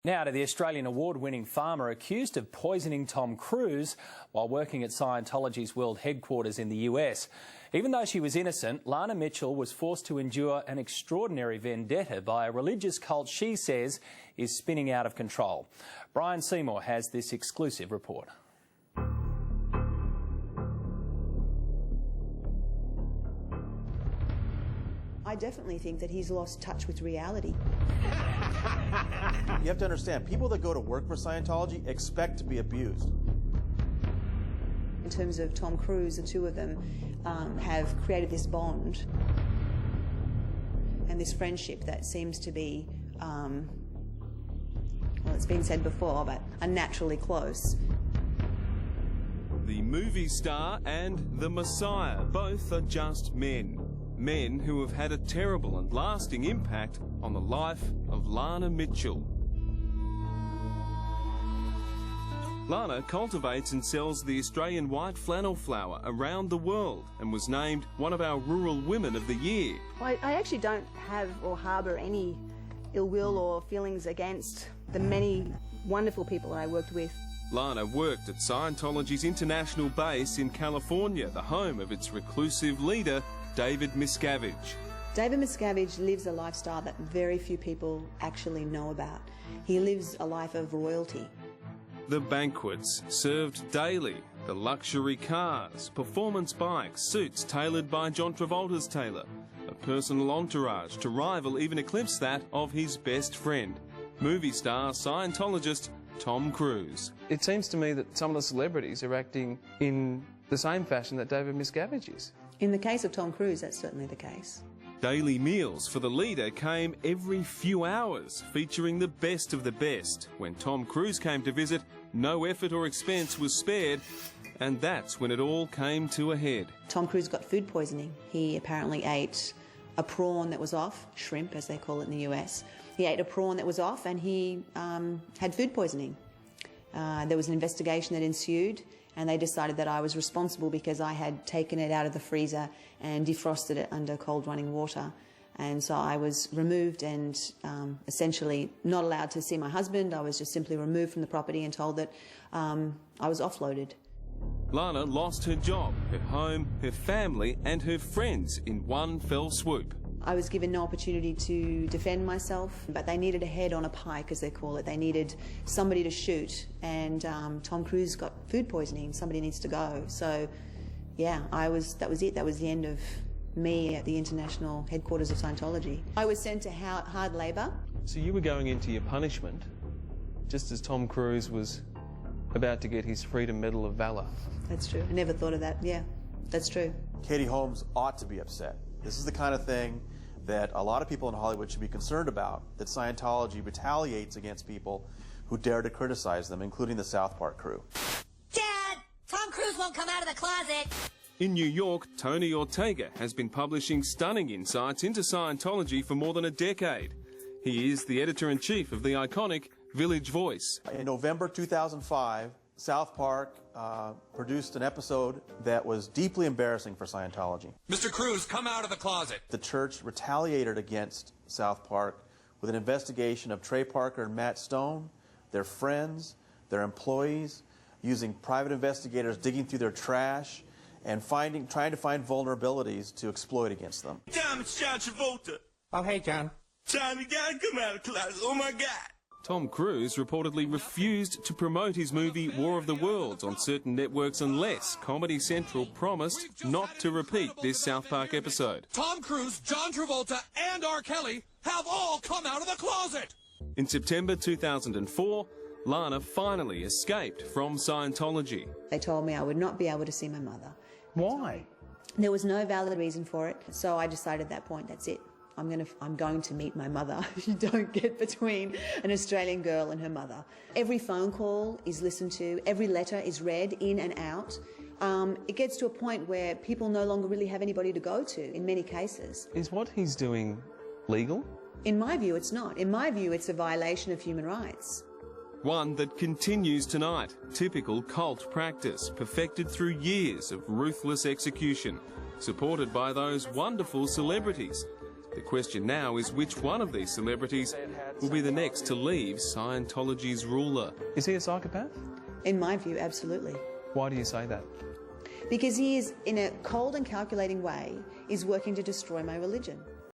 Now to the Australian award-winning farmer accused of poisoning Tom Cruise while working at Scientology's world headquarters in the US. Even though she was innocent, Lana Mitchell was forced to endure an extraordinary vendetta by a religious cult she says is spinning out of control. Brian Seymour has this exclusive report. I definitely think that he's lost touch with reality. You have to understand, people that go to work for Scientology expect to be abused. In terms of Tom Cruise, the two of them have created this bond and this friendship that seems to be, well, it's been said before, but unnaturally close. The movie star and the Messiah, both are just men. Men who have had a terrible and lasting impact on the life of Lana Mitchell. Lana cultivates and sells the Australian white flannel flower around the world and was named one of our Rural Women of the Year. I actually don't have or harbour any ill will or feelings against the many wonderful people that I worked with. Lana worked at Scientology's international base in California, the home of its reclusive leader, David Miscavige. David Miscavige lives a lifestyle that very few people actually know about. He lives a life of royalty. The banquets served daily, the luxury cars, performance bikes, suits tailored by John Travolta's tailor, a personal entourage to rival, even eclipse that of his best friend, movie star Scientologist Tom Cruise. It seems to me that some of the celebrities are acting in the same fashion that David Miscavige is. In the case of Tom Cruise, that's certainly the case. Daily meals for the leader came every few hours, featuring the best of the best. When Tom Cruise came to visit, no effort or expense was spared, and that's when it all came to a head. Tom Cruise got food poisoning. He apparently ate a prawn that was off, shrimp as they call it in the US. He ate a prawn that was off and he had food poisoning. There was an investigation that ensued, and they decided that I was responsible because I had taken it out of the freezer and defrosted it under cold running water. And so I was removed and essentially not allowed to see my husband. I was just simply removed from the property and told that I was offloaded. Lana lost her job, her home, her family and her friends in one fell swoop. I was given no opportunity to defend myself, but they needed a head on a pike, as they call it. They needed somebody to shoot, and Tom Cruise got food poisoning. Somebody needs to go. So, yeah, that was it. That was the end of me at the international headquarters of Scientology. I was sent to hard labour. So you were going into your punishment just as Tom Cruise was about to get his Freedom Medal of Valor. That's true. I never thought of that. Yeah, that's true. Katie Holmes ought to be upset. This is the kind of thing that a lot of people in Hollywood should be concerned about, that Scientology retaliates against people who dare to criticize them, including the South Park crew. Dad, Tom Cruise won't come out of the closet. In New York, Tony Ortega has been publishing stunning insights into Scientology for more than a decade. He is the editor-in-chief of the iconic Village Voice. In November 2005, South Park produced an episode that was deeply embarrassing for Scientology. Mr. Cruise, come out of the closet. The church retaliated against South Park with an investigation of Trey Parker and Matt Stone, their friends, their employees, using private investigators digging through their trash and trying to find vulnerabilities to exploit against them. Tom, it's John Travolta. Oh, hey, John. John, you gotta come out of the closet. Oh, my God. Tom Cruise reportedly refused to promote his movie War of the Worlds on certain networks unless Comedy Central promised not to repeat this South Park episode. Tom Cruise, John Travolta, and R. Kelly have all come out of the closet. In September 2004, Lana finally escaped from Scientology. They told me I would not be able to see my mother. Why? There was no valid reason for it, so I decided at that point, that's it. I'm going to meet my mother. You don't get between an Australian girl and her mother. Every phone call is listened to, every letter is read in and out. It gets to a point where people no longer really have anybody to go to in many cases. Is what he's doing legal? In my view, it's not. In my view, it's a violation of human rights. One that continues tonight. Typical cult practice, perfected through years of ruthless execution, supported by those wonderful celebrities. The question now is which one of these celebrities will be the next to leave Scientology's ruler. Is he a psychopath? In my view, absolutely. Why do you say that? Because he is, in a cold and calculating way, is working to destroy my religion.